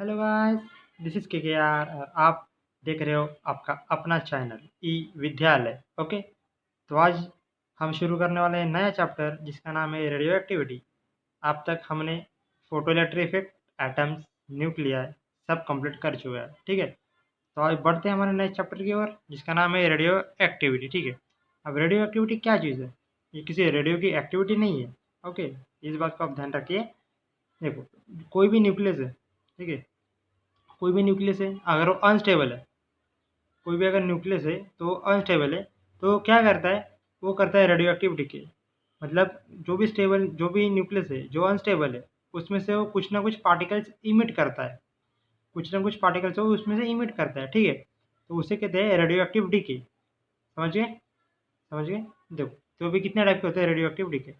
Hello guys, this is KKR और आप देख रहे हो आपका अपना चैनल ई विद्यालय। ओके, तो आज हम शुरू करने वाले हैं नया चैप्टर जिसका नाम है रेडियो एक्टिविटी। अब तक हमने photo electric effect, atoms, nuclear सब कंप्लीट कर चुका है। ठीक है, तो आज बढ़ते हैं हमारे नए चैप्टर की ओर जिसका नाम है रेडियो एक्टिविटी। ठीक है, अब रेडियो एक्टिविटी क्या चीज़ है? ये किसी रेडियो की एक्टिविटी नहीं है। ओके, इस बात को आप ध्यान रखिए। देखो, कोई भी न्यूक्लियस है, ठीक है, कोई भी न्यूक्लियस है अगर वो अनस्टेबल है, कोई भी अगर न्यूक्लियस है तो अनस्टेबल है, तो क्या करता है? वो करता है रेडियो एक्टिव डिके। मतलब जो भी न्यूक्लियस है जो अनस्टेबल है, उसमें से वो कुछ ना कुछ पार्टिकल्स इमिट करता है, कुछ ना कुछ पार्टिकल्स वो उसमें से इमिट करता है। ठीक है, तो उसे कहते हैं रेडियो एक्टिव डिके। समझ गए? समझ गए? देखो, तो भी कितने टाइप के होते हैं रेडियो एक्टिव डिके?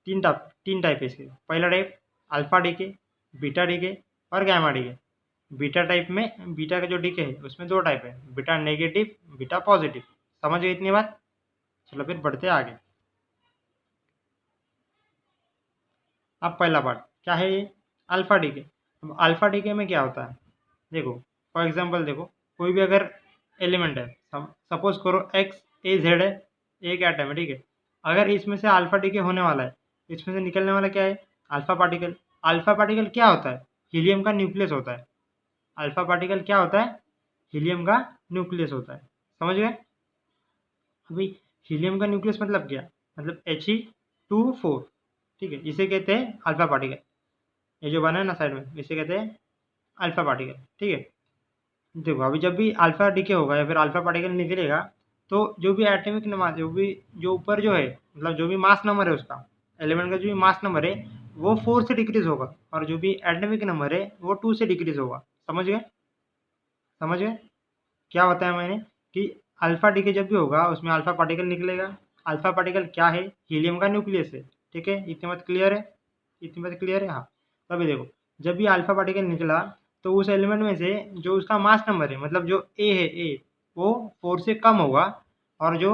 तीन टाइप है इसके। पहला type alpha decay, beta decay और गैमा डीके। बीटा टाइप में, बीटा का जो डीके है उसमें दो टाइप है, बीटा नेगेटिव, बीटा पॉजिटिव। समझ गए इतनी बात? चलो फिर बढ़ते हैं आगे। अब पहला पार्ट क्या है? ये अल्फा डीके। अब अल्फा डीके में क्या होता है? देखो, फॉर एग्जांपल देखो, कोई भी अगर एलिमेंट है, सपोज करो एक्स ए जेड है, एक एटम है। ठीक है, अगर इसमें से अल्फा डीके होने वाला है, इसमें से निकलने वाला क्या है? Alpha particle. अल्फा पार्टिकल क्या होता है? हीलियम का न्यूक्लियस होता है। अल्फा पार्टिकल क्या होता है? हीलियम का न्यूक्लियस होता है। समझ गए? अभी हीलियम का न्यूक्लियस मतलब क्या? मतलब He2 4। ठीक है, इसे कहते हैं अल्फा पार्टिकल। ये जो बना है ना साइड में, इसे कहते हैं अल्फा पार्टिकल। ठीक है, देखो अभी जब भी अल्फा डीके होगा या फिर अल्फा पार्टिकल निकलेगा, तो जो भी एटॉमिक नंबर, जो ऊपर जो है, मतलब जो भी मास नंबर है उसका, एलिमेंट का जो भी मास नंबर है वो 4 से डिक्रीज होगा, और जो भी एटॉमिक नंबर है वो 2 से डिक्रीज होगा। समझ गए? समझ गए? क्या बताया मैंने कि अल्फा डीके जब भी होगा उसमें अल्फा पार्टिकल निकलेगा। अल्फा पार्टिकल क्या है? हीलियम का न्यूक्लियस है। ठीक है, इतनी बात क्लियर है? इतनी बात क्लियर है? हाँ। तो अभी देखो, जब भी अल्फा पार्टिकल निकला, तो उस एलिमेंट में से जो उसका मास नंबर है, मतलब जो ए है, ए वो 4 से कम होगा, और जो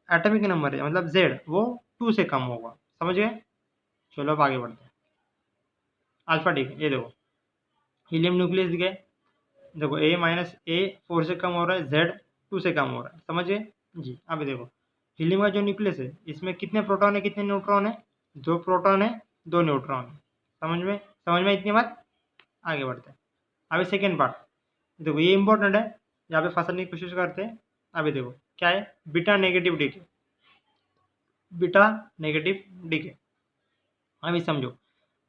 एटॉमिक नंबर है मतलब जेड वो 2 से कम होगा। समझ गए? चलो अब आगे बढ़ते हैं। अल्फा डीके, ये देखो, हीलियम न्यूक्लियस दिखे। देखो ए माइनस ए 4 से कम हो रहा है, जेड 2 से कम हो रहा है। समझ गए? जी। अब देखो, हीलियम का जो न्यूक्लियस है इसमें कितने प्रोटॉन है, कितने न्यूट्रॉन है? 2 प्रोटॉन है, 2 न्यूट्रॉन है। समझ में इतनी बात? आगे बढ़ते हैं। अभी सेकेंड पार्ट, देखो ये इंपॉर्टेंट है, यहाँ पे फंसने की कोशिश करते हैं। अभी देखो क्या है? Beta negative decay. Beta negative decay, अभी समझो।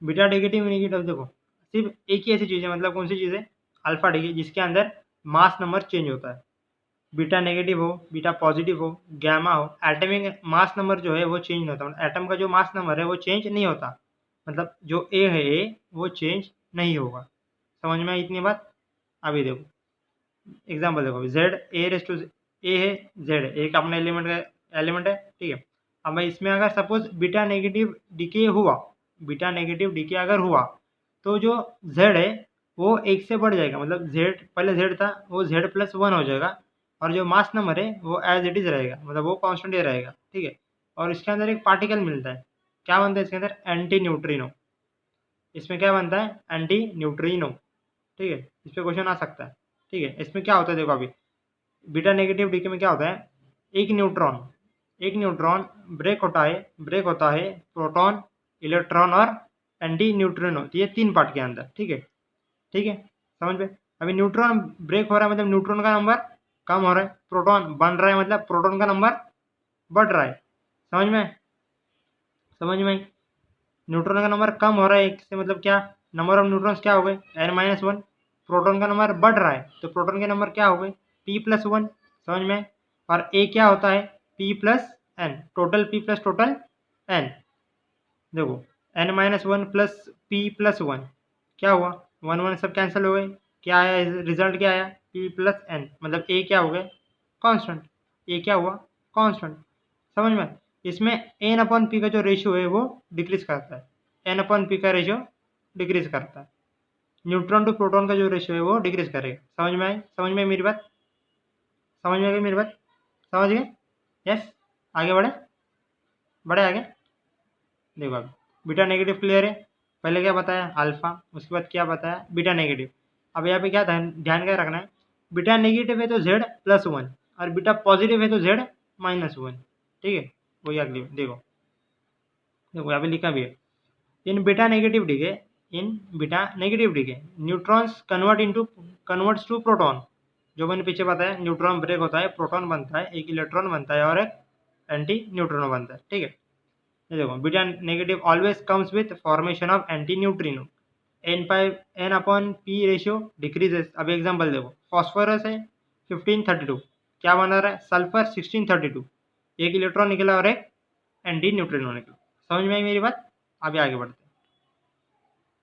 बीटा नेगेटिव नेगेटिव देखो, सिर्फ एक ही ऐसी चीज़ है, मतलब कौन सी चीज़ है? अल्फा डीके, जिसके अंदर मास नंबर चेंज होता है। बीटा नेगेटिव हो, बीटा पॉजिटिव हो, गैमा हो, एटमिक मास नंबर जो है वो चेंज नहीं होता। मतलब एटम का जो मास नंबर है वो चेंज नहीं होता। मतलब जो ए है, ए वो चेंज नहीं होगा। समझ में आई इतनी बात? अभी देखो एग्जांपल देखो, जेड ए रेस टू ए है, जेड है, एक अपना एलिमेंट है। ठीक है, अब मैं इसमें अगर सपोज बीटा नेगेटिव डीके हुआ, बीटा नेगेटिव डीके अगर हुआ, तो जो जेड है वो एक से बढ़ जाएगा। मतलब जेड, पहले जेड था, वो जेड प्लस वन हो जाएगा, और जो मास नंबर है वो एज इट इज रहेगा, मतलब वो कांस्टेंट ही रहेगा। ठीक है, और इसके अंदर एक पार्टिकल मिलता है। क्या बनता है इसके अंदर? Anti neutrino. इसमें क्या बनता है? Anti neutrino. ठीक है, इस पर क्वेश्चन आ सकता है। ठीक है, इसमें क्या होता है देखो, अभी बीटा नेगेटिव डीके में क्या होता है? एक न्यूट्रॉन, ब्रेक होता है प्रोटॉन, इलेक्ट्रॉन और एंटी न्यूट्रिनो, तो ये 3 पार्ट के अंदर। ठीक है, ठीक है, समझ में? अभी न्यूट्रॉन ब्रेक हो रहा है मतलब न्यूट्रॉन का नंबर कम हो रहा है, प्रोटॉन बन रहा है मतलब प्रोटॉन का नंबर बढ़ रहा है। समझ में? समझ में? न्यूट्रॉन का नंबर कम हो रहा है एक से, मतलब क्या? नंबर ऑफ न्यूट्रॉन्स क्या हो गए? n-1। प्रोटॉन का नंबर बढ़ रहा है तो प्रोटॉन के नंबर क्या हो गए? p+1। समझ में? और a क्या होता है? p+n, total p plus total n। देखो n-1 प्लस p+1 क्या हुआ? 1 1 सब कैंसिल हो गए। क्या आया? रिजल्ट क्या आया? p+n, मतलब a क्या हो गए? कांस्टेंट। a क्या हुआ? कांस्टेंट। समझ में? इसमें एन अपॉन पी का जो रेशियो है वो डिक्रीज करता है। एन अपॉन पी का रेशियो डिक्रीज करता है। न्यूट्रॉन टू प्रोटॉन का जो रेशियो है वो डिक्रीज करेगा। समझ में आई? समझ में मेरी बात? समझ में आ गई मेरी बात? समझ गए? यस। आगे बढ़े, बढ़े आगे। देखो अब बीटा नेगेटिव क्लियर है। पहले क्या बताया अल्फा, उसके बाद क्या बताया बीटा नेगेटिव। अब यहाँ पे क्या ध्यान ध्यान क्या रखना है, बीटा नेगेटिव है तो z +1 और बीटा पॉजिटिव है तो z -1। ठीक है, वही अगली देखो देखो यहाँ पे लिखा भी है in beta negative decay, in beta negative decay neutrons converts to proton. जो मैंने पीछे बताया न्यूट्रॉन ब्रेक होता है, प्रोटॉन बनता है, एक इलेक्ट्रॉन बनता है और एक एंटी न्यूट्रिनो बनता है। ठीक है, ये देखो beta negative always comes with formation of anti neutrino, n upon p ratio decreases. अब एग्जांपल देखो, फॉस्फोरस है 1532, क्या बना रहा है सल्फर 1632, एक इलेक्ट्रॉन निकला और एक एंटी न्यूट्रिनो निकला। समझ में आई मेरी बात? अभी आगे बढ़ते हैं।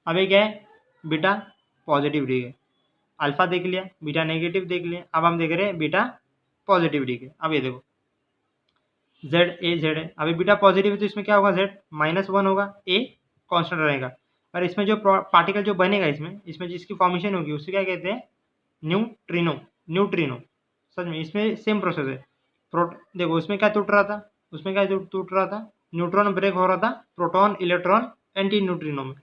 अभी क्या है बीटा पॉजिटिव डी है, अल्फा देख लिया, बीटा नेगेटिव देख लिया, अब हम देख रहे हैं बीटा पॉजिटिव डी के। अब ये देखो z है, अभी बीटा पॉजिटिव है तो इसमें क्या होगा z -1 होगा, a कांस्टेंट रहेगा। और इसमें जो पार्टिकल जो बनेगा इसमें जिसकी फॉर्मेशन होगी उसे क्या कहते हैं न्यूट्रिनो। समझ में? इसमें सेम प्रोसेस है। देखो उसमें क्या टूट रहा था, टूट रहा था न्यूट्रॉन ब्रेक हो रहा था प्रोटॉन इलेक्ट्रॉन एंटी न्यूट्रिनो में।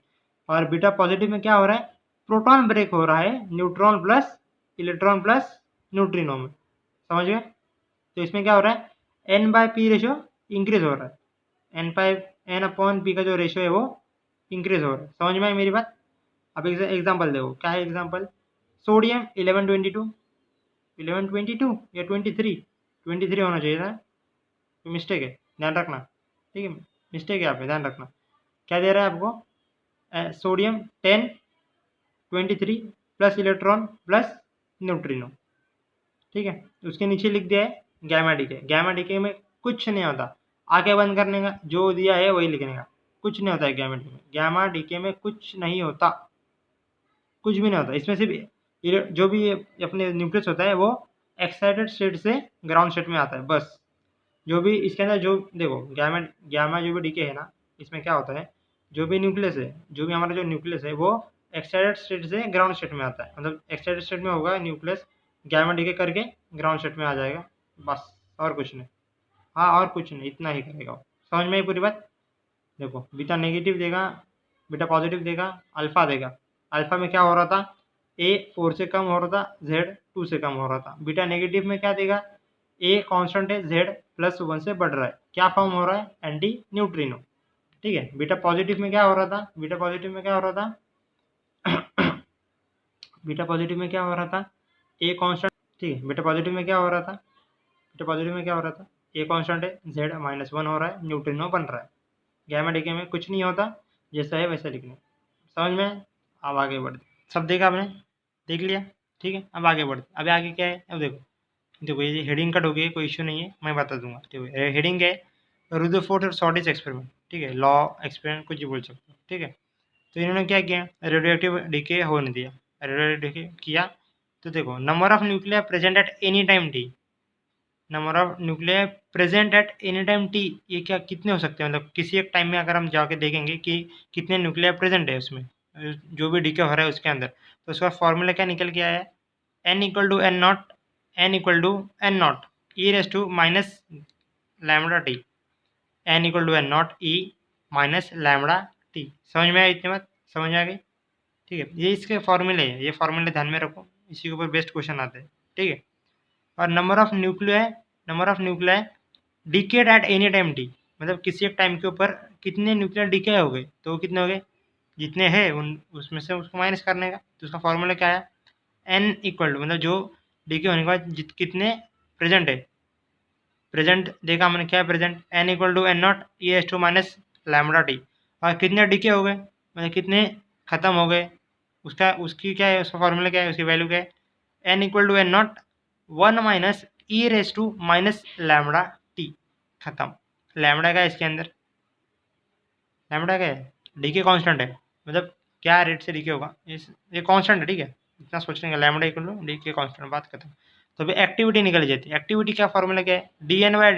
और बीटा पॉजिटिव में क्या हो रहा है, प्रोटॉन ब्रेक हो रहा है neutron plus electron plus neutrino में। समझ गए? तो इसमें क्या हो रहा है n/p रेशियो इंक्रीज हो रहा है, n अपॉन p का जो रेशियो है वो इंक्रीज हो रहा है। समझ में आई मेरी बात? अब एग्जांपल देखो, क्या है एग्जांपल, सोडियम 1122 या 23 होना चाहिए था, तो मिस्टेक है, ध्यान रखना। ठीक है, मिस्टेक है यहाँ पे, ध्यान रखना। क्या दे रहा है आपको sodium 1023 plus electron plus neutrino. ठीक है, उसके नीचे लिख दिया है गैमा डीके में कुछ नहीं होता, आंखें बंद करने का, जो दिया है वही लिखने का, कुछ नहीं होता है गैमा डीके में कुछ नहीं होता, कुछ भी नहीं होता। इसमें सिर्फ जो भी अपने न्यूक्लियस होता है वो एक्साइटेड स्टेट से ग्राउंड स्टेट में आता है बस। जो भी इसके अंदर जो देखो गैमा जो भी डीके है ना, इसमें क्या होता है जो भी न्यूक्लियस है, जो भी हमारा जो न्यूक्लियस है वो एक्साइटेड स्टेट से ग्राउंड स्टेट में आता है, मतलब एक्साइटेड स्टेट में होगा न्यूक्लियस, गैमा डीके करके ग्राउंड स्टेट में आ जाएगा बस, और कुछ नहीं। हाँ, और कुछ नहीं, इतना ही करेगा वो। समझ में आई पूरी बात? देखो बीटा नेगेटिव देगा, बीटा पॉजिटिव देगा, अल्फा देगा। अल्फा में क्या हो रहा था, ए 4 से कम हो रहा था, जेड 2 से कम हो रहा था। बीटा नेगेटिव में क्या देगा, ए कांस्टेंट है, जेड +1 से बढ़ रहा है, क्या फॉर्म हो रहा है एंटी न्यूट्रिनो। ठीक है, बीटा पॉजिटिव में क्या हो रहा था, बीटा पॉजिटिव में क्या हो रहा था बीटा पॉजिटिव में क्या हो रहा था, ए कांस्टेंट। ठीक है, बीटा पॉजिटिव में क्या हो रहा था, बीटा पॉजिटिव में क्या हो रहा था, ए कांस्टेंट है, जेड -1 हो रहा है, न्यूट्रिनो बन रहा है। गैमा डीके में कुछ नहीं होता, जैसा है वैसा लिखना। समझ में? अब आगे बढ़ते, सब देखा आपने, देख लिया। ठीक है, अब आगे बढ़ते। अब आगे क्या है, अब देखो देखो ये हेडिंग कट हो गई, कोई इश्यू नहीं है, मैं बता दूंगा। ठीक है, हेडिंग है रुदरफोर्ड और शॉर्टिज एक्सपेरिमेंट। ठीक है, लॉ एक्सपेरिमेंट कुछ भी बोल सकते हो। ठीक है, तो इन्होंने क्या किया, रेडियोएक्टिव डीके होने दिया, रेडियोएक्टिव डीके किया। तो देखो number of nuclear present at any time T, number of nuclear present at any time T, ये क्या कितने हो सकते हैं, मतलब किसी एक टाइम में अगर हम जाके देखेंगे कि कितने न्यूक्लियर प्रेजेंट है उसमें, जो भी डीके हो रहा है उसके अंदर, तो उसका फॉर्मूला क्या निकल के आया है, n equal to N naught, e raise to minus lambda t, n equal to N naught e minus lambda t. समझ में आया? इतनी बात समझ आ गई? ठीक है, ये इसके फॉर्मूले हैं, ये फॉर्मूले ध्यान में रखो, इसी के ऊपर बेस्ट क्वेश्चन आते हैं। ठीक है, और number of nuclei decade at any time T, मतलब किसी एक टाइम के ऊपर कितने न्यूक्लियर डिके हो गए, तो वो कितने हो गए, जितने हैं उन उसमें से उसको माइनस करने का। तो उसका फॉर्मूला क्या है, एन इक्वल टू, मतलब जो डिके होने के बाद कितने प्रेजेंट है, प्रेजेंट देखा हमने क्या है present, N equal to N naught e s to minus lambda t, और कितने डिके हो गए, मतलब कितने खत्म हो गए, उसकी क्या है, उसका फॉर्मूला क्या है, उसकी वैल्यू क्या है, N equal to N naught 1 minus e raise to minus lambda t, खत्म। लैम्बडा का है इसके अंदर, लैम्बडा का है, डीके कांस्टेंट है, मतलब क्या रेट से डीके होगा, ये कांस्टेंट है। ठीक है, इतना सोचने का, lambda equal to decay constant, बात खत्म। तो अभी एक्टिविटी निकल जाती है, एक्टिविटी का फॉर्मूला क्या है, d N by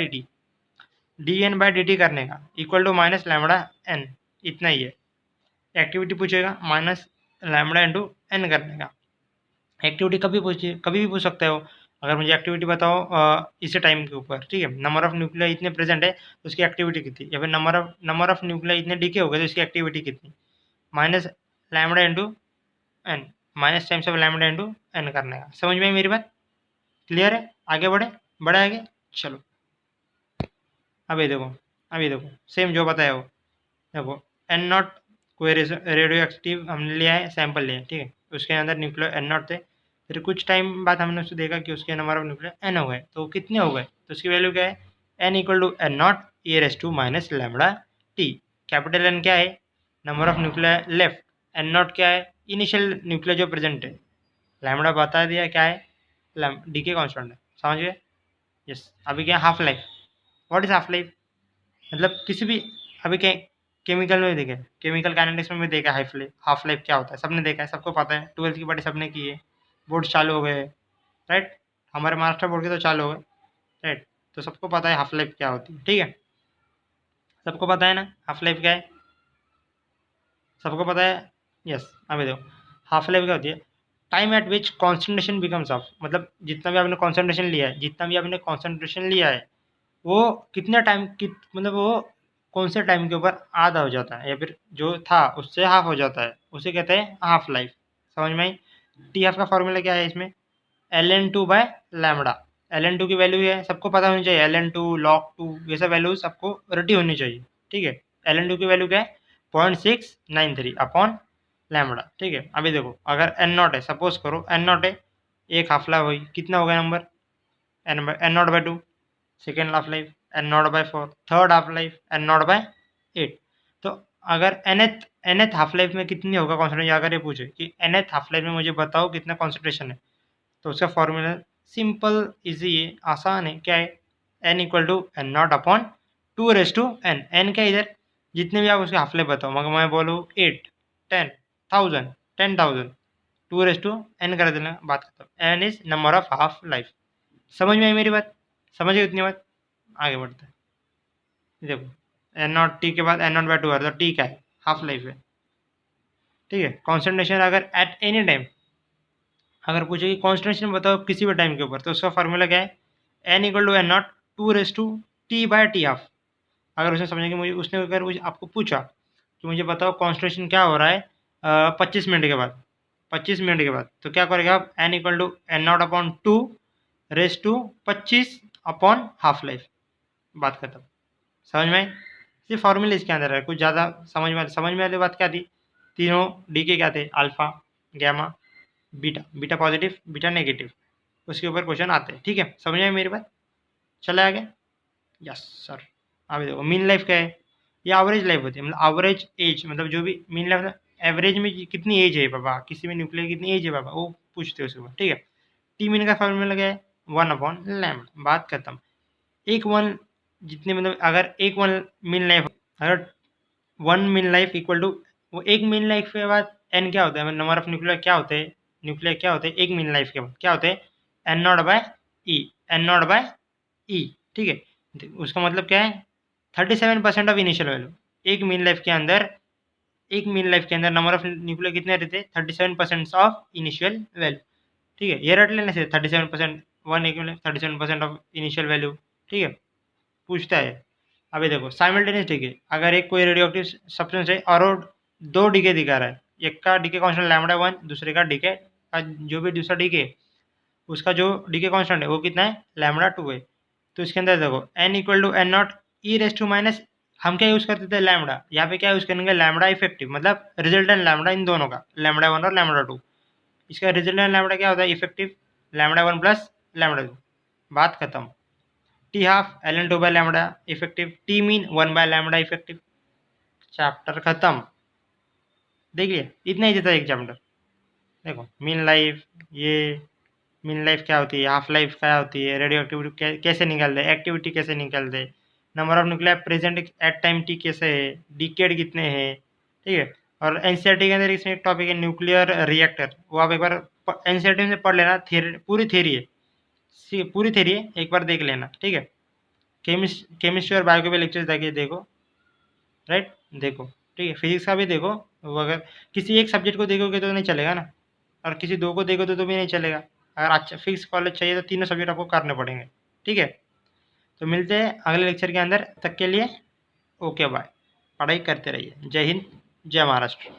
d t करने का equal to minus lambda N, इतना ही है। एक्टिविटी पूछेगा माइनस लैम्बडा इंटू एन करने का। एक्टिविटी कभी भी पूछ सकते हो, अगर मुझे एक्टिविटी बताओ इसी टाइम के ऊपर। ठीक है, नंबर ऑफ न्यूक्लिया इतने प्रेजेंट है तो उसकी एक्टिविटी कितनी, या फिर नंबर ऑफ न्यूक्लिया इतने डीके हो गए तो उसकी एक्टिविटी कितनी, minus lambda into N, minus times of lambda into N करने का। समझ में मेरी बात क्लियर है? आगे बढ़े आगे, चलो अभी देखो सेम जो बताया वो देखो। एन नॉट कोई रेडियो एक्टिव हमने लिया है, सैंपल लिया है, ठीक है, उसके अंदर न्यूक्लियर एन नॉट थे। फिर कुछ टाइम बाद हमने उसको देखा कि उसके नंबर ऑफ न्यूक्लियर एन हो गए, तो कितने हो गए, तो उसकी वैल्यू क्या है, N equal to N naught e raise to minus lambda t. Capital N क्या है, number of nuclear left, N naught क्या है, इनिशियल न्यूक्लियर जो प्रेजेंट है, लैम्बडा बता दिया क्या है, डी के कॉन्स्टेंट है। समझ गए? यस। अभी क्या half life, what is half life, मतलब किसी भी अभी के केमिकल में देखे, केमिकल काइनेटिक्स में भी देखा हाफ लाइफ क्या होता है, सबने देखा है, सबको पता है, 12th की पढ़ाई सबने की है, बोर्ड चालू हो गए, राइट, हमारे महाराष्ट्र बोर्ड के तो चालू हो गए, राइट, तो सबको पता है हाफ लाइफ क्या होती है, ठीक है, सबको पता है ना हाफ लाइफ क्या है, सबको पता है। यस। अभी देखो हाफ लाइफ क्या होती है, time eight which concentration becomes of, मतलब जितना भी आपने कॉन्सेंट्रेशन लिया है वो कितने टाइम मतलब वो कौन से टाइम के ऊपर आधा हो जाता है या फिर जो था उससे हाफ हो जाता है, उसे कहते हैं हाफ लाइफ। समझ में आई? टी हाफ का फॉर्मूला क्या है इसमें, l N two by lambda. L N to की वैल्यू है सबको पता होनी चाहिए, l N two log two ये सब वैल्यू सबको रटी होनी चाहिए, ठीक है। एल एन टू की वैल्यू क्या है, 0.693 अपॉन लैमडा, ठीक है। अभी देखो अगर एन नॉट है, सपोज करो एन नॉट है, एक हाफ लाइफ हुई, कितना हो गया number, N naught by 2, second half life N naught by 4, third half life N naught by 8। तो अगर एनएथ हाफ लाइफ में कितनी होगा कॉन्सेंट्रेशन, अगर ये पूछे कि एनएथ हाफ लाइफ में मुझे बताओ कितना कॉन्सेंट्रेशन है, तो उसका फॉर्मूला सिंपल इजी है, आसान है, क्या है, N equal to N naught upon 2 raise to N. N क्या इधर, जितने भी आप उसके हाफ लाइफ बताओ, मगर मैं बोलूँ 8, 10,000, 10,000, 2 रेस टू एन कर देना, बात खत्म। N is number of half life. समझ में आई मेरी बात, समझ गए इतनी बात, आगे बढ़ते हैं। देखो एन नॉट टी के बाद एन नॉट बाय 2 है, तो टी क्या है, हाफ लाइफ है, ठीक है। कॉन्सेंट्रेशन अगर एट एनी टाइम अगर पूछे कि कॉन्सेंट्रेशन बताओ किसी भी टाइम के ऊपर, तो उसका फार्मूला क्या है, N equal to N naught 2 raise to T by T half. अगर उसने समझा कि मुझे उसने अगर मुझे आपको पूछा कि मुझे बताओ कॉन्सेंट्रेशन क्या हो रहा है 25 मिनट के बाद, 25 मिनट के बाद, तो क्या करेगा आप, N equal to N naught upon 2 raise to 25 upon half life, बात खत्म। समझ में आई? सिर्फ फॉर्मूले इसके अंदर है, कुछ ज़्यादा समझ में वाली बात क्या थी, तीनों डी के क्या थे, alpha, gamma, beta, beta positive beta negative, उसके ऊपर क्वेश्चन आते हैं, ठीक है। समझ में मेरी बात, चले आगे। Yes sir. अभी देखो मीन लाइफ क्या है, ये एवरेज लाइफ होती है, मतलब एवरेज एज, मतलब जो भी मीन लाइफ एवरेज में कितनी एज है बाबा, किसी भी न्यूक्लियर कितनी एज है बाबा, वो पूछते हैं उसके ऊपर, ठीक है। टी मीन का फॉर्मूला क्या है, 1/λ, बात खत्म। एक वन जितने मतलब अगर एक वन मीन लाइफ, अगर 1 मीन लाइफ इक्वल टू, वो एक मीन लाइफ के बाद एन क्या होता है, नंबर ऑफ न्यूक्लियर क्या होते हैं, न्यूक्लियर क्या होते हैं एक मीन लाइफ के बाद क्या होते हैं, N naught by e, N naught by e, ठीक है। उसका मतलब क्या है, 37% ऑफ इनिशियल वैल्यू। एक मीन लाइफ के अंदर नंबर ऑफ न्यूक्लियर कितने रहते हैं, 37% ऑफ इनिशियल वैल्यू, ठीक है। ये रट लेने से 37%, 37% ऑफ इनिशियल वैल्यू, ठीक है, पूछता है। अभी देखो साइमल्टेनियस डीके, अगर एक कोई रेडियो एक्टिव सब्सटेंस है और वो 2 डीके दिखा रहा है, एक का डीके कांस्टेंट लैम्बडा 1, दूसरे का डीके का जो भी दूसरा डीके उसका जो डीके कांस्टेंट है वो कितना है, लैम्बडा 2 है। तो इसके अंदर देखो N equal to N naught e raise to minus, हम क्या यूज़ करते थे लैम्बडा, यहाँ पे क्या यूज़ करेंगे लैम्बडा इफेक्टिव, मतलब रिजल्टेंट लैम्बडा इन दोनों का, लैम्बडा 1 और लैम्बडा 2। इसका रिजल्टेंट लैम्बडा क्या होता है, इफेक्टिव लैम्बडा 1 प्लस लैम्बडा 2, बात खत्म। T half l n 2 by lambda effective, T mean 1 by lambda effective, chapter खत्म। देखिए इतना ही था एक चैप्टर। देखो मीन लाइफ, ये मीन लाइफ क्या होती है, हाफ लाइफ क्या होती है, रेडियो एक्टिविटी कैसे निकालते हैं, एक्टिविटी कैसे निकालते हैं, number of nuclear present at time T कैसे है, डिकेड कितने हैं, ठीक है। और एनसीईआरटी के अंदर इसमें एक टॉपिक है न्यूक्लियर रिएक्टर, वो आप एक बार एनसीईआरटी में पढ़ लेना, पूरी थ्योरी है, पूरी थ्योरी है, एक बार देख लेना, ठीक है। केमिस्ट्री और बायो के भी लेक्चर्स देखिए, देखो, राइट, देखो, ठीक है। फिजिक्स का भी देखो, वो अगर किसी एक सब्जेक्ट को देखोगे तो नहीं चलेगा ना, और किसी दो को देखो तो भी नहीं चलेगा। अगर अच्छा फिक्स कॉलेज चाहिए तो तीनों सब्जेक्ट आपको करने पड़ेंगे, ठीक है। तो मिलते हैं अगले लेक्चर के अंदर, तक के लिए ओके बाय, पढ़ाई करते रहिए। जय हिंद, जय महाराष्ट्र।